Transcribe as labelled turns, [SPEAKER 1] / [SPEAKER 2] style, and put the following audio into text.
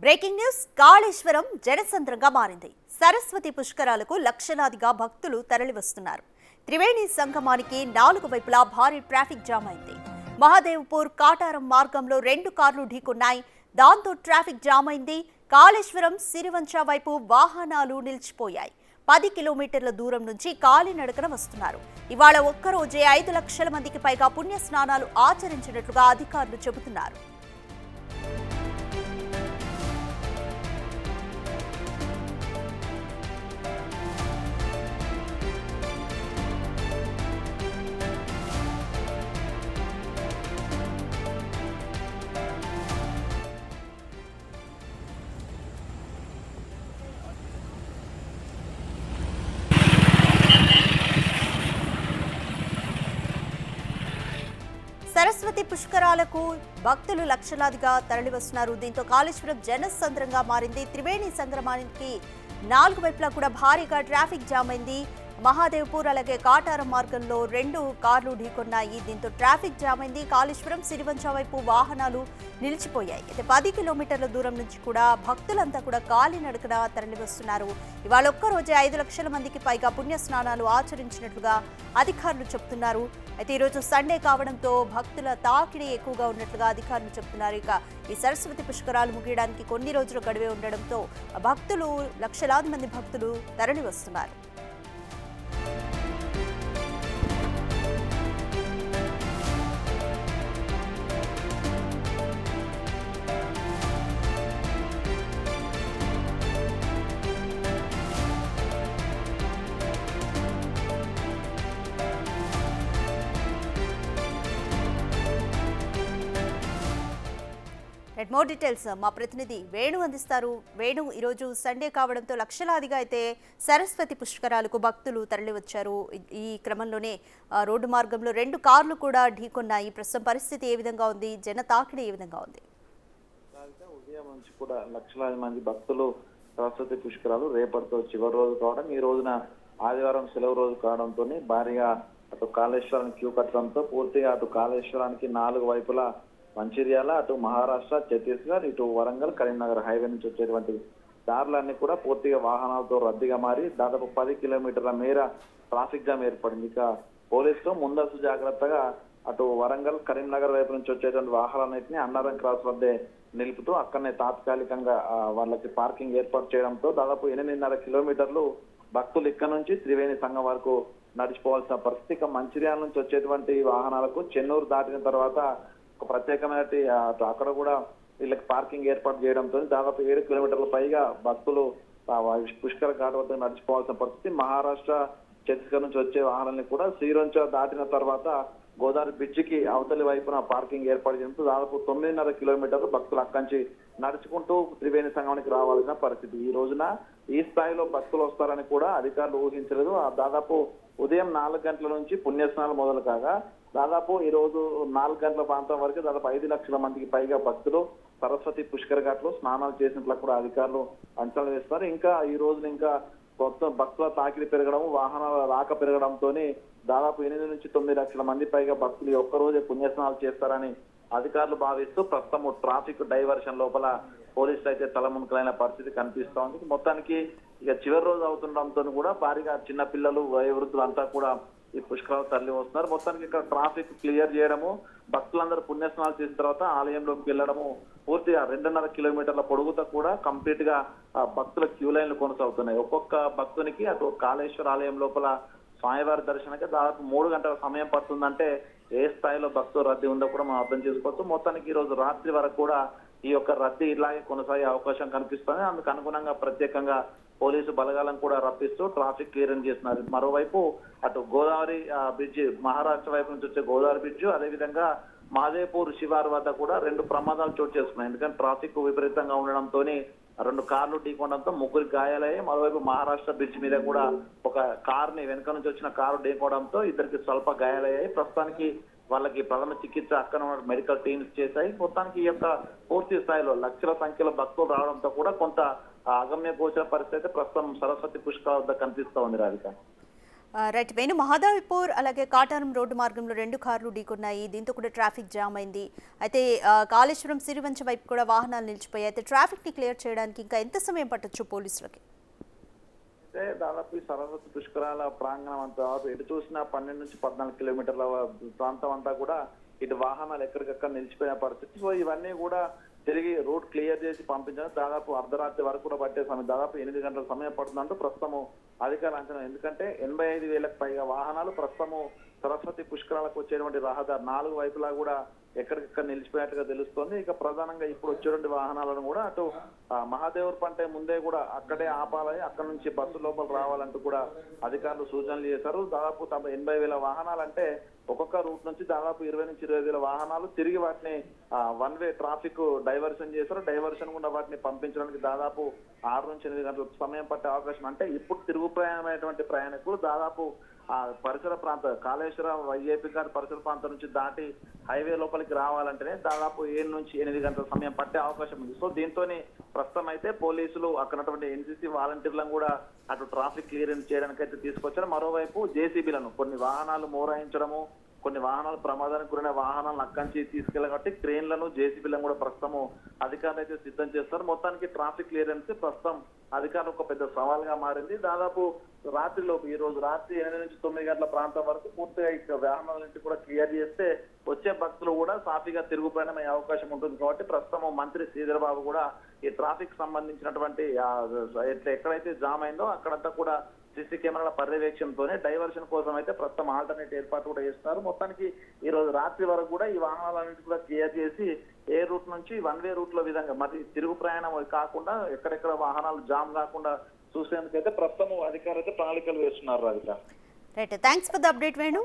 [SPEAKER 1] Breaking news Kaleshwaram జనసంద్రంగా మారింది. సరస్వతి పుష్కరాలకు లక్షలాదిగా భక్తులు తరలివస్తున్నారు. త్రివేణి సంగమానికి 4 వైపులా భారీ ట్రాఫిక్ జామ్ అయింది. మహాదేవ్పూర్ కాటారం మార్గంలో 2 కార్లు ఢీకొన్నాయి. దాంతో ట్రాఫిక్ జామ్ అయింది. కాళేశ్వరం సిరివంచ వైపు వాహనాలు నిలిచిపోయాయి. 10 కిలోమీటర్ల దూరం నుంచి కాలినడకన వస్తున్నారు. ఇవాళ ఒక్కరోజే 5 లక్షల మందికి పైగా పుణ్య స్నానాలు ఆచరించినట్లుగా అధికారులు చెబుతున్నారు. సరస్వతి పుష్కరాలకు భక్తులు లక్షలాదిగా తరలివస్తున్నారు. దీంతో కాళేశ్వరం జనసంద్రంగా మారింది. త్రివేణి సంగమానికి 4 వైపులా కూడా భారీగా ట్రాఫిక్ జామ్ అయింది. మహాదేవ్పూర్ అలాగే కాటారం మార్గంలో 2 కార్లు ఢీకొన్నాయి. దీంతో ట్రాఫిక్ జామ్ అయింది. కాళేశ్వరం సిరివంచ వైపు వాహనాలు నిలిచిపోయాయి. అయితే 10 కిలోమీటర్ల దూరం నుంచి కూడా భక్తులంతా కూడా కాలినడకన తరలివస్తున్నారు. ఇవాళ ఒక్కరోజే 5 లక్షల మందికి పైగా పుణ్య స్నానాలు ఆచరించినట్లుగా అధికారులు చెబుతున్నారు. అయితే ఈరోజు సండే కావడంతో భక్తుల తాకిడి ఎక్కువగా ఉన్నట్లుగా అధికారులు చెబుతున్నారు. ఇక ఈ సరస్వతి పుష్కరాలు ముగియడానికి కొన్ని రోజులు గడువే ఉండడంతో భక్తులు లక్షలాది మంది భక్తులు తరలి వస్తున్నారు. మోర్ డీటెయిల్స్ మా ప్రతినిధి వేణు అందిస్తారు. వేణు, ఈరోజు సండే కావడంతో లక్షలాదిగా అయితే సరస్వతి పుష్కరాలకు భక్తులు తరలివచ్చారు. ఈ క్రమంలోనే రోడ్డు మార్గంలో 2 కార్లు కూడా ఢీకొన్నాయి. ప్రస్తుతం పరిస్థితి ఏ విధంగా ఉంది? జన తాకిడి ఏ విధంగా ఉంది?
[SPEAKER 2] ఉదయం నుంచి కూడా లక్షలాది మంది భక్తులు సరస్వతి పుష్కరాలు రేపటితో చివరి రోజు కావడం, ఈ రోజున ఆదివారం సెలవు రోజు కావడంతో భారీగా అటు కాళేశ్వరానికి క్యూ కట్టడంతో పూర్తిగా అటు కాళేశ్వరానికి 4 వైపులా మంచిర్యాల, అటు మహారాష్ట్ర, ఛత్తీస్గఢ్, ఇటు వరంగల్, కరీంనగర్ హైవే నుంచి వచ్చేటువంటి దారులన్నీ కూడా పూర్తిగా వాహనాలతో రద్దీగా మారి దాదాపు 10 కిలోమీటర్ల మేర ట్రాఫిక్ జామ్ ఏర్పడింది. ఇక పోలీసులు ముందస్తు జాగ్రత్తగా అటు వరంగల్, కరీంనగర్ వైపు నుంచి వచ్చేటువంటి వాహనాలన్నింటినీ అన్నారం క్రాస్ వద్దే నిలుపుతూ అక్కడనే తాత్కాలికంగా వాళ్ళకి పార్కింగ్ ఏర్పాటు చేయడంతో దాదాపు 8.5 కిలోమీటర్లు భక్తులు ఇక్కడ నుంచి త్రివేణి సంఘం వరకు నడిచిపోవాల్సిన పరిస్థితి. ఇక మంచిర్యాల నుంచి వచ్చేటువంటి వాహనాలకు చెన్నూరు దాటిన తర్వాత ఒక ప్రత్యేకమైన అక్కడ కూడా వీళ్ళకి పార్కింగ్ ఏర్పాటు చేయడంతో దాదాపు 7 కిలోమీటర్ల పైగా భక్తులు పుష్కర ఘాట్ వద్ద నడిచిపోవాల్సిన పరిస్థితి. మహారాష్ట్ర, ఛత్తీస్గఢ్ నుంచి వచ్చే వాహనాలని కూడా శ్రీరంచ దాటిన తర్వాత గోదావరి బ్రిడ్జికి అవతలి వైపున పార్కింగ్ ఏర్పాటు చేయడంతో దాదాపు 9.5 కిలోమీటర్లు భక్తులు అక్కడి నుంచి నడుచుకుంటూ త్రివేణి సంఘానికి రావాల్సిన పరిస్థితి. ఈ రోజున ఈ స్థాయిలో భక్తులు వస్తారని కూడా అధికారులు ఊహించలేదు. దాదాపు ఉదయం 4 గంటల నుంచి పుణ్యస్నానాలు మొదలు కాగా దాదాపు ఈ రోజు 4 గంటల ప్రాంతం వరకు దాదాపు 5 లక్షల మందికి పైగా భక్తులు సరస్వతి పుష్కర ఘాట్లో స్నానాలు చేసినట్లు కూడా అధికారులు అంచనా వేస్తారు. ఇంకా ఈ రోజున ఇంకా మొత్తం భక్తుల తాకిడి పెరగడం, వాహనాల రాక పెరగడంతో దాదాపు 8 నుంచి 9 లక్షల మంది పైగా భక్తులు ఒక్కరోజే పుణ్యస్నానాలు చేస్తారని అధికారులు భావిస్తూ ప్రస్తుతం ట్రాఫిక్ డైవర్షన్ లోపల పోలీసులు అయితే తలమునకలైన పరిస్థితి కనిపిస్తా ఉంది. మొత్తానికి ఇక చివరి రోజు అవుతుండడంతో కూడా భారీగా చిన్న పిల్లలు, వయోవృద్ధులు అంతా కూడా ఈ పుష్కరాలు తరలి వస్తున్నారు. మొత్తానికి ఇక్కడ ట్రాఫిక్ క్లియర్ చేయడము, భక్తులందరూ పుణ్యస్నానాలు చేసిన తర్వాత ఆలయంలోకి వెళ్ళడము పూర్తిగా 2.5 కిలోమీటర్ల పొడుగుతో కూడా కంప్లీట్ గా భక్తుల క్యూ లైన్లు కొనసాగుతున్నాయి. ఒక్కొక్క భక్తునికి అటు కాళేశ్వర ఆలయం లోపల స్వామివారి దర్శనానికి దాదాపు 3 గంటల సమయం పడుతుందంటే ఏ స్థాయిలో భక్తుల రద్దీ ఉందో కూడా మనం అర్థం చేసుకోవచ్చు. మొత్తానికి ఈ రోజు రాత్రి వరకు కూడా ఈ యొక్క రద్దీ ఇలాగే కొనసాగే అవకాశం కనిపిస్తుంది. అందుకు అనుగుణంగా ప్రత్యేకంగా పోలీసు బలగాలను కూడా రప్పిస్తూ ట్రాఫిక్ క్లియరెన్స్ చేస్తున్నారు. మరోవైపు అటు గోదావరి బ్రిడ్జి, మహారాష్ట్ర వైపు నుంచి వచ్చే గోదావరి బ్రిడ్జ్, అదేవిధంగా మాదేపూర్ శివారు వద్ద కూడా 2 ప్రమాదాలు చోటు చేసుకున్నాయి. ఎందుకంటే ట్రాఫిక్ విపరీతంగా ఉండడంతో 2 కార్లు ఢీకొనడంతో 3 గాయాలయ్యాయి. మరోవైపు మహారాష్ట్ర బ్రిడ్జ్ మీద కూడా ఒక కార్ని వెనుక నుంచి వచ్చిన కారు ఢీకోవడంతో 2 స్వల్ప గాయాలయ్యాయి. ప్రస్తుతానికి వాళ్ళకి ప్రథమ చికిత్స అక్కడ మెడికల్ టీమ్స్ చేశాయి. మొత్తానికి ఈ యొక్క పూర్తి స్థాయిలో లక్షల సంఖ్యలో భక్తులు రావడంతో కూడా కొంత అగమ్య గోచర పరిస్థితి ప్రస్తుతం సరస్వతి పుష్కరాల వద్ద కనిపిస్తా ఉంది. రాధిక,
[SPEAKER 1] రైట్ వేణు, మహాదేవ్పూర్ అలాగే కాటారం రోడ్డు మార్గంలో 2 కార్లు ఢీకొన్నాయి. దీంతో కూడా ట్రాఫిక్ జామ్ అయింది. అయితే కాళేశ్వరం సిరివంచ వైపు కూడా వాహనాలు నిలిచిపోయాయి. అయితే ట్రాఫిక్ ని క్లియర్ చేయడానికి ఇంకా ఎంత సమయం పట్టొచ్చు పోలీసులకి?
[SPEAKER 2] అంటే దాదాపు ఈ సరస్వతి పుష్కరాల ప్రాంగణం అంతా ఎటు చూసినా 12 నుంచి 14 కిలోమీటర్ల ప్రాంతం అంతా కూడా ఇటు వాహనాలు ఎక్కడికక్కడ నిలిచిపోయిన పరిస్థితి. సో ఇవన్నీ కూడా తిరిగి రూట్ క్లియర్ చేసి పంపించడం దాదాపు అర్ధరాత్రి వరకు కూడా పట్టే సమయం, దాదాపు 8 గంటల సమయం పడుతుందంటూ ప్రస్తుతము అధికారులు అంచనా. ఎందుకంటే 85,000కు పైగా వాహనాలు ప్రస్తుతము సరస్వతి పుష్కరాలకు వచ్చేటువంటి రహదారి 4 వైపులా కూడా ఎక్కడికక్కడ నిలిచిపోయినట్టుగా తెలుస్తోంది. ఇక ప్రధానంగా ఇప్పుడు వచ్చేటువంటి వాహనాలను కూడా అటు మహాదేవ్పూర్ పంటే ముందే కూడా అక్కడే ఆపాలని, అక్కడ నుంచి బస్సు లోపల రావాలంటూ కూడా అధికారులు సూచనలు చేశారు. దాదాపు 80,000 వాహనాలు అంటే ఒక్కొక్క రూట్ నుంచి దాదాపు 20 నుంచి 25,000 వాహనాలు తిరిగి వాటిని వన్ వే ట్రాఫిక్ డైవర్షన్ చేశారు. డైవర్షన్ కూడా వాటిని పంపించడానికి దాదాపు 6 నుంచి 8 గంటల సమయం పట్టే అవకాశం. అంటే ఇప్పుడు తిరుగు ప్రయాణమైనటువంటి ప్రయాణికులు దాదాపు ఆ పరిసర ప్రాంత కాళేశ్వరం వైఏపీ గారి పరిసర ప్రాంతం నుంచి దాటి హైవే లోపలికి రావాలంటేనే దాదాపు 7 నుంచి 8 గంటల సమయం పట్టే అవకాశం ఉంది. సో దీంతో ప్రస్తుతం అయితే పోలీసులు అక్కడటువంటి ఎన్సీసీ వాలంటీర్లను కూడా అటు ట్రాఫిక్ క్లియరెన్స్ చేయడానికి అయితే తీసుకొచ్చారు. మరోవైపు జేసీబీలను కొన్ని వాహనాలు మోరాయించడము, కొన్ని వాహనాలు ప్రమాదానికి గురైన వాహనాలను అక్కంచి తీసుకెళ్ళి కాబట్టి క్రేన్లను జేసీబీలను కూడా ప్రస్తుతం అధికారులు అయితే సిద్ధం చేస్తారు. మొత్తానికి ట్రాఫిక్ క్లియరెన్స్ ప్రస్తుతం అధికారులు ఒక పెద్ద సవాల్గా మారింది. దాదాపు రాత్రిలోపు ఈ రోజు రాత్రి 8 నుంచి 9 గంటల ప్రాంతం వరకు పూర్తిగా ఇక వాహనాలన్నింటి కూడా క్లియర్ చేస్తే వచ్చే భక్తులు కూడా సాఫీగా తిరుగు ప్రయాణం అయ్యే అవకాశం ఉంటుంది. కాబట్టి ప్రస్తుతం మంత్రి శ్రీధర్ బాబు కూడా ఈ ట్రాఫిక్ సంబంధించినటువంటి ఎక్కడైతే జామ్ అయిందో అక్కడంతా కూడా సీసీ కెమెరాల పర్యవేక్షణతోనే డైవర్షన్ కోసం అయితే ప్రస్తుతం ఆల్టర్నేట్ ఏర్పాటు కూడా చేస్తున్నారు. మొత్తానికి ఈ రోజు రాత్రి వరకు కూడా ఈ వాహనాలన్నింటి కూడా క్లియర్ చేసి ఏ రూట్ నుంచి వన్ వే రూట్ లో విధంగా మరి తిరుగు ప్రయాణం కాకుండా ఎక్కడెక్కడ వాహనాలు జామ్ కాకుండా చూసేందుకైతే ప్రస్తుతం అధికారులు అయితే ప్రణాళికలు వేస్తున్నారు.
[SPEAKER 1] Right, thanks for the update Venu.